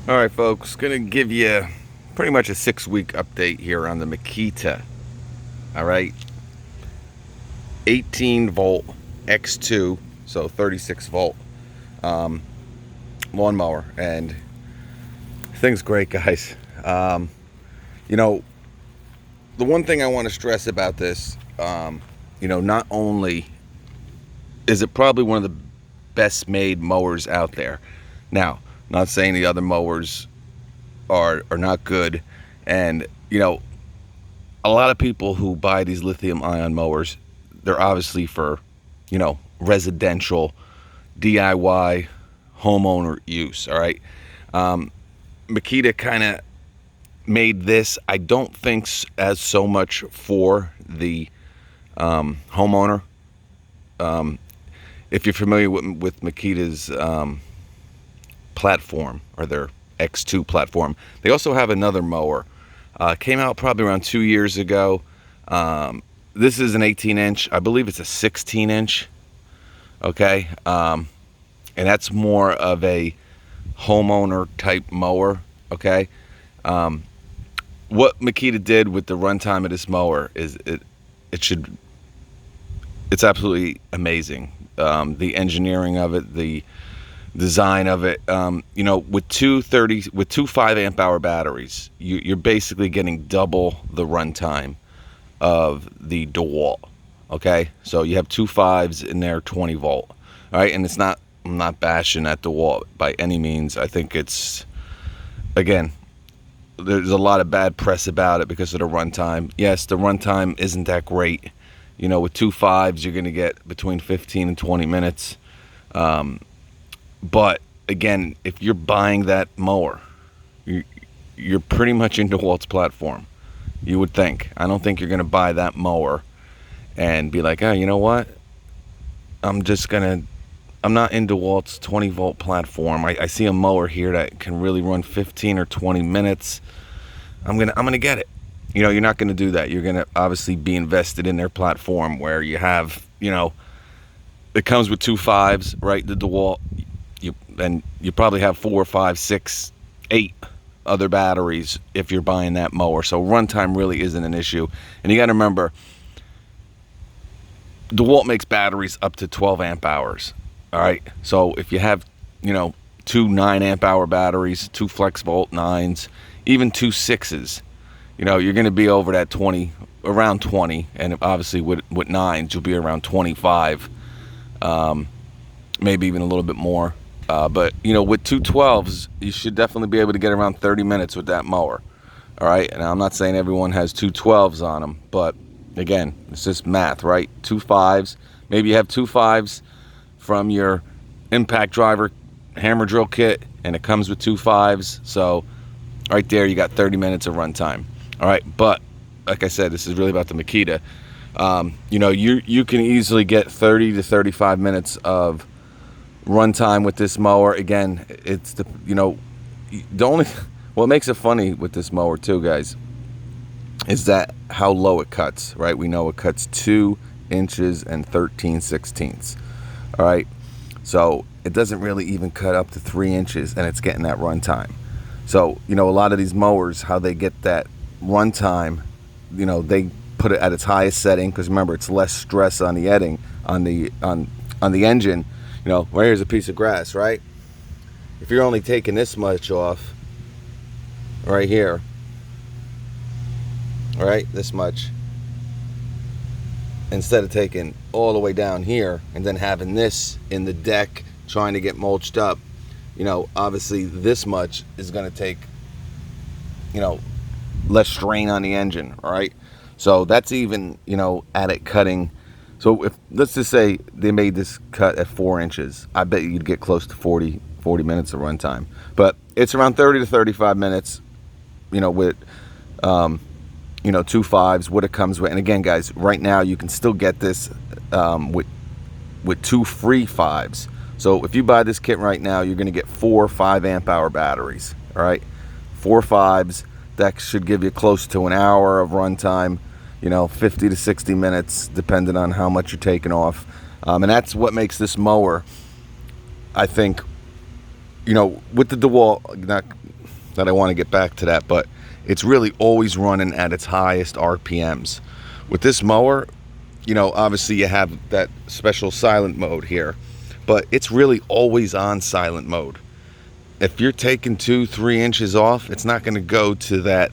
All right, folks, gonna give you pretty much a 6-week update here on the Makita. All right, 18 volt X2, so 36 volt lawnmower, and thing's great, guys. You know, the one thing I want to stress about this, not only is it probably one of the best made mowers out there. Now, not saying the other mowers are not good, and a lot of people who buy these lithium ion mowers, they're obviously for residential DIY homeowner use. All right, Makita kind of made this, I don't think as so much for the homeowner. If you're familiar with Makita's platform, or their X2 platform, they also have another mower. Came out probably around 2 years ago. This is an 18-inch. I believe it's a 16-inch. Okay, and that's more of a homeowner type mower. Okay, what Makita did with the runtime of this mower is it's absolutely amazing. The engineering of it, the design of it, with two 5 amp hour batteries, you're basically getting double the runtime of the DeWalt. Okay, so you have 2 5s in there, 20 volt. All right, and I'm not bashing at DeWalt by any means. I think it's, again, there's a lot of bad press about it because of the runtime. Yes, the runtime isn't that great. With 2 5s, you're going to get between 15 and 20 minutes. But again, if you're buying that mower, you're pretty much in DeWalt's platform. You would think. I don't think you're going to buy that mower and be like, oh, you know what? I'm not in DeWalt's 20 volt platform. I see a mower here that can really run 15 or 20 minutes. I'm gonna get it. You're not going to do that. You're going to obviously be invested in their platform, where you have, it comes with 2 5s, right? The DeWalt, and you probably have 4, 5, 6, 8 other batteries if you're buying that mower. So runtime really isn't an issue. And you got to remember, DeWalt makes batteries up to 12 amp hours. All right. So if you have, 2 9 amp hour batteries, 2 flex volt 9s, even 2 6s, you're going to be over that 20, around 20, and obviously with 9s, you'll be around 25, maybe even a little bit more. But with 2 12s, you should definitely be able to get around 30 minutes with that mower. All right, and I'm not saying everyone has 2 12s on them, but again, it's just math, right? 2 5s, maybe you have 2 5s from your impact driver hammer drill kit, and it comes with 2 5s. So right there, you got 30 minutes of runtime. All right, but like I said, this is really about the Makita. You can easily get 30 to 35 minutes of runtime with this mower. Again, it's the only what makes it funny with this mower too, guys, is that how low it cuts. Right, we know it cuts 2 inches and 13/16. All right, so it doesn't really even cut up to 3 inches, and it's getting that runtime. So a lot of these mowers, how they get that runtime, they put it at its highest setting, because remember, it's less stress on the on the engine. Right here's a piece of grass, right? If you're only taking this much off right here, right, this much, instead of taking all the way down here and then having this in the deck trying to get mulched up, obviously this much is going to take less strain on the engine. All right, so that's even at it cutting. So if, let's just say they made this cut at 4 inches, I bet you'd get close to 40 minutes of runtime. But it's around 30 to 35 minutes, with 2 5s, what it comes with. And again, guys, right now you can still get this with 2 free 5s. So if you buy this kit right now, you're going to get 4 5 amp hour batteries. All right, 4 5s. That should give you close to an hour of runtime, 50 to 60 minutes, depending on how much you're taking off. And that's what makes this mower, I think, with the DeWalt, that I want to get back to that, but it's really always running at its highest RPMs. With this mower, you know, obviously you have that special silent mode here, but it's really always on silent mode. If you're taking 2-3 inches off, it's not going to go to that,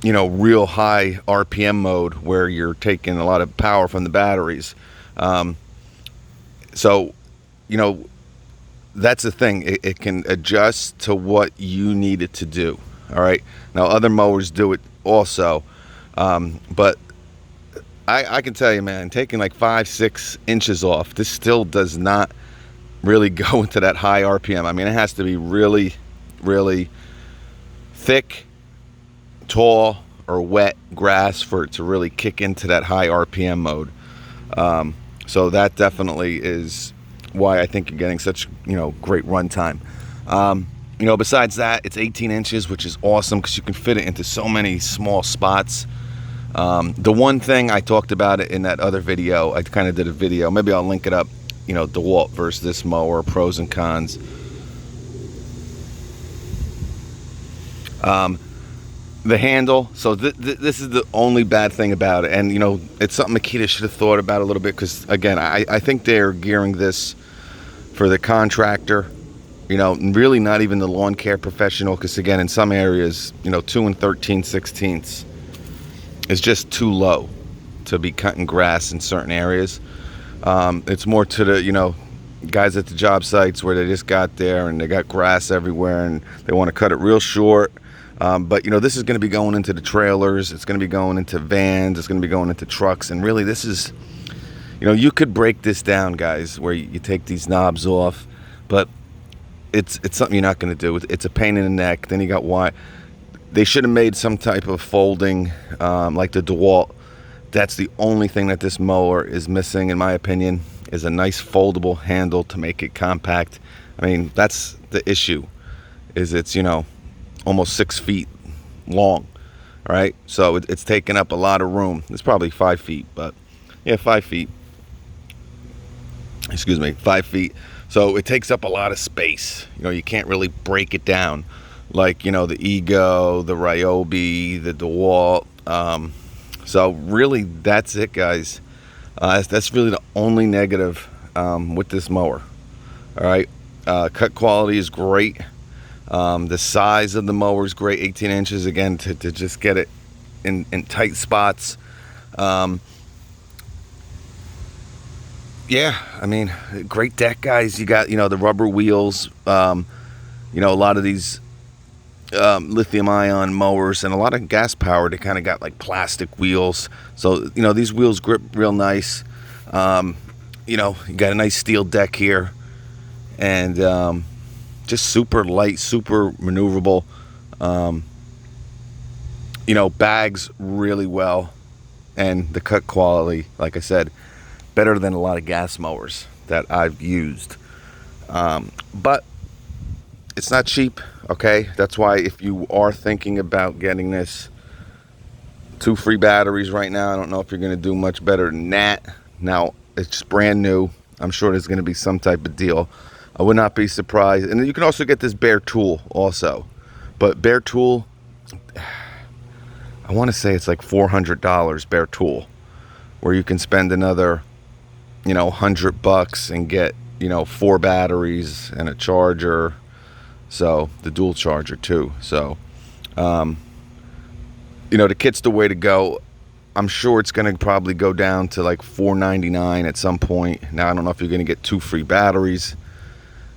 you know, real high RPM mode where you're taking a lot of power from the batteries. So, you know, that's the thing. It can adjust to what you need it to do. All right. Now, other mowers do it also, but I can tell you, man, taking like 5-6 inches off, this still does not really go into that high RPM. I mean, it has to be really, really thick, tall, or wet grass for it to really kick into that high RPM mode. So that definitely is why I think you're getting such, you know, great runtime. You know, besides that, it's 18 inches, which is awesome because you can fit it into so many small spots. The one thing I talked about it in that other video, I kind of did a video, maybe I'll link it up, you know, DeWalt versus this mower, pros and cons. The handle, so this is the only bad thing about it, and you know, it's something Makita should have thought about a little bit, because again, I think they're gearing this for the contractor, you know, really not even the lawn care professional, because again, in some areas, you know, 2 13/16 is just too low to be cutting grass in certain areas. It's more to the, you know, guys at the job sites where they just got there and they got grass everywhere and they want to cut it real short. But you know, this is going to be going into the trailers, it's going to be going into vans, it's going to be going into trucks, and really this is, you know, you could break this down, guys, where you take these knobs off, but it's something you're not going to do. It's a pain in the neck. Then you got why they should have made some type of folding, like the DeWalt. That's the only thing that this mower is missing, in my opinion, is a nice foldable handle to make it compact. I mean, that's the issue, is it's, you know, almost 6 feet long, right? So it's taking up a lot of room. It's probably 5 feet, but yeah, 5 feet. Excuse me, 5 feet. So it takes up a lot of space. You know, you can't really break it down like, you know, the Ego, the Ryobi, the DeWalt. So really, that's it, guys. That's really the only negative with this mower. All right, cut quality is great. The size of the mower is great, 18 inches, again, to just get it in tight spots. Yeah, I mean, great deck, guys. You got, you know, the rubber wheels. You know, a lot of these lithium ion mowers and a lot of gas powered, they kind of got like plastic wheels. So, you know, these wheels grip real nice. You know, you got a nice steel deck here, and just super light, super maneuverable. You know, bags really well, and the cut quality, like I said, better than a lot of gas mowers that I've used. But it's not cheap, okay? That's why if you are thinking about getting this, 2 free batteries right now, I don't know if you're going to do much better than that. Now, it's brand new. I'm sure there's going to be some type of deal. I would not be surprised. And you can also get this bare tool also. But bare tool, I want to say it's like $400 bare tool, where you can spend another, you know, $100 and get, you know, 4 batteries and a charger. So the dual charger too. So, you know, the kit's the way to go. I'm sure it's going to probably go down to like $4.99 at some point. Now, I don't know if you're going to get 2 free batteries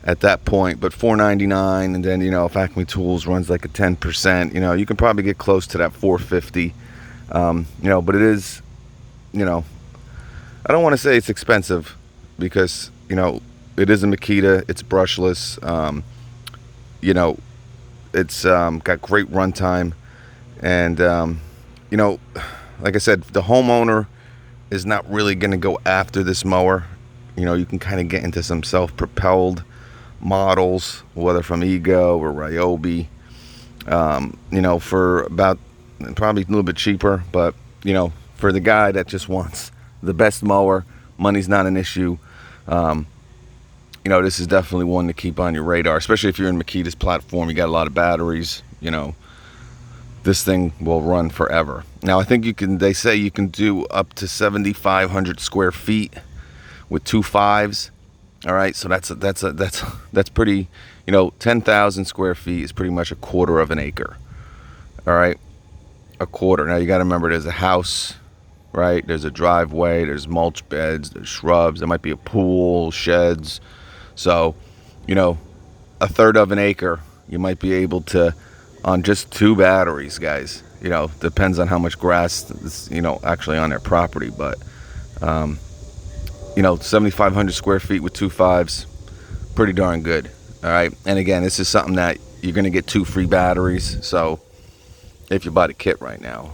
at that point, but $4.99, and then, you know, if Acme Tools runs like a 10%, you know, you can probably get close to that $4.50. You know, but it is, you know, I don't want to say it's expensive, because, you know, it is a Makita, it's brushless, you know, it's got great runtime, and you know, like I said, the homeowner is not really going to go after this mower. You know, you can kind of get into some self-propelled models, whether from Ego or Ryobi, you know, for about probably a little bit cheaper. But, you know, for the guy that just wants the best mower, money's not an issue. you know, this is definitely one to keep on your radar, especially if you're in Makita's platform. You got a lot of batteries, you know, this thing will run forever. Now, I think you can, they say you can do up to 7,500 square feet with 2.5s. All right, so that's pretty, you know, 10,000 square feet is pretty much a quarter of an acre. All right, a quarter. Now you got to remember, there's a house, right? There's a driveway, there's mulch beds, there's shrubs, there might be a pool, sheds. So, you know, a third of an acre, you might be able to, on just 2 batteries, guys. You know, depends on how much grass is, you know, actually on their property. But, you know, 7,500 square feet with 2.5s, pretty darn good. All right. And again, this is something that you're going to get 2 free batteries. So if you buy the kit right now.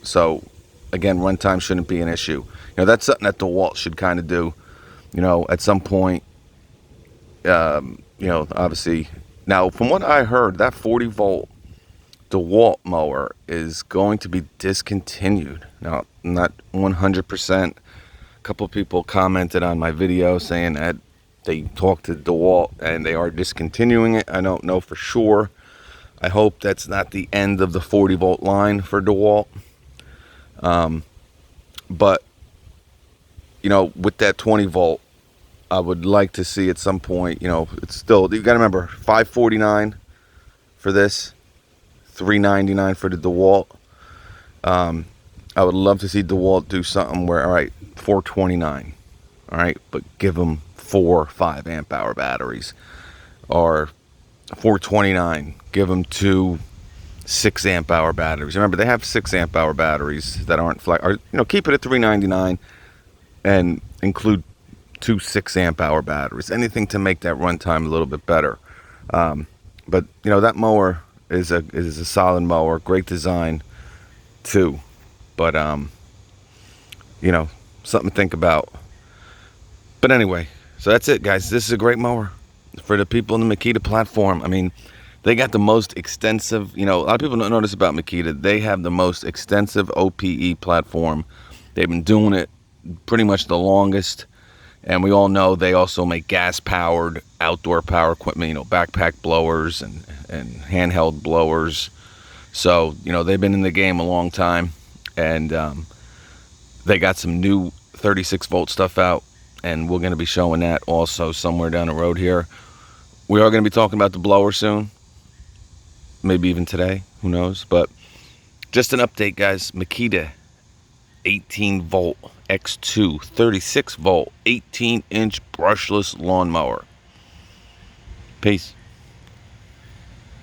So again, runtime shouldn't be an issue. You know, that's something that DeWalt should kind of do, you know, at some point. You know, obviously, now from what I heard, that 40 volt DeWalt mower is going to be discontinued. Now, not 100%. A couple of people commented on my video saying that they talked to DeWalt and they are discontinuing it. I don't know for sure. I hope that's not the end of the 40 volt line for DeWalt. But, you know, with that 20 volt, I would like to see at some point, you know, it's still, you got to remember, $549 for this, $399 for the DeWalt. I would love to see DeWalt do something where, all right, $429, all right, but give them 4 5 amp hour batteries, or $429, give them 2 6 amp hour batteries. Remember, they have 6 amp hour batteries that aren't flex, or, you know, keep it at $399 and include 2 6 amp hour batteries. Anything to make that runtime a little bit better. But you know, that mower is a solid mower, great design too. But you know, something to think about. But anyway, so that's it, guys. This is a great mower for the people in the Makita platform. I mean, they got the most extensive, you know, a lot of people don't know this about Makita. They have the most extensive OPE platform. They've been doing it pretty much the longest. And we all know they also make gas-powered outdoor power equipment, you know, backpack blowers and handheld blowers. So, you know, they've been in the game a long time. And they got some new 36-volt stuff out. And we're going to be showing that also somewhere down the road here. We are going to be talking about the blower soon. Maybe even today. Who knows? But just an update, guys. Makita 18 volt X2 36 volt 18-inch brushless lawnmower. Peace.